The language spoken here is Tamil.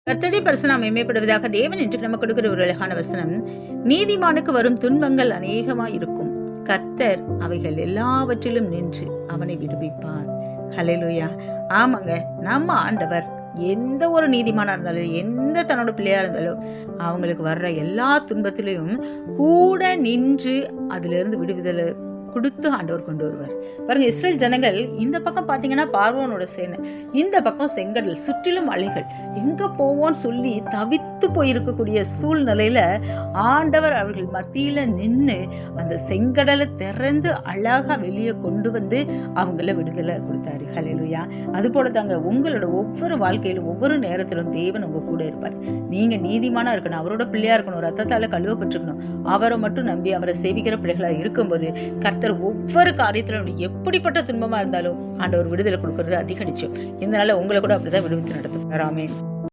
கர்த்தருடைய பரிசுநாமம் மேம்படுவதாக. தேவன் என்று நமக்கு கொடுக்கிற ஒரு அழகான வசனம், நீதிமானுக்கு வரும் துன்பங்கள் அநேகமாய் இருக்கும், கர்த்தர் அவைகள் எல்லாவற்றிலும் நின்று அவனை விடுவிப்பார். ஹல்லேலூயா. ஆமாங்க, நம்ம ஆண்டவர் எந்த ஒரு நீதிமானா இருந்தாலும், எந்த தன்னோட பிள்ளையா இருந்தாலும், அவங்களுக்கு வர்ற எல்லா துன்பத்திலையும் கூட நின்று அதிலிருந்து விடுதலை கொடுத்து ஆண்டவர் கொண்டு வருவார். பாருங்க, இஸ்ரேல் ஜனங்கள் இந்த பக்கம் பார்த்தீங்கன்னா பார்வோனோட சேனை, இந்த பக்கம் செங்கடல், சுற்றிலும் அலைகள், எங்க போவோன்னு சொல்லி தவித்து போயிருக்கக்கூடிய சூழ்நிலையில ஆண்டவர் அவர்கள் மத்தியில நின்று அந்த செங்கடலை திறந்து அழகா வெளியே கொண்டு வந்து அவங்கள விடுதலை கொடுத்தாரு. ஹல்லேலூயா. அது போல தாங்க உங்களோட ஒவ்வொரு வாழ்க்கையிலும் ஒவ்வொரு நேரத்திலும் தேவன் உங்க கூட இருப்பார். நீங்க நீதிமானா இருக்கணும், அவரோட பிள்ளையா இருக்கணும், ரத்தத்தால கழுவப்பட்டிருக்கணும், அவரை மட்டும் நம்பி அவரை சேவிக்கிற பிள்ளைகளா இருக்கும்போது கர்த்தர் ஒவ்வொரு காரியத்திலும் எப்படிப்பட்ட துன்பமா இருந்தாலும் ஆண்டவர் விடுதலை கொடுக்கறது அதிகரிச்சோம். இந்த நாள் உங்களை கூட அப்படிதான் விடுவித்து நடத்தும். ஆமென்.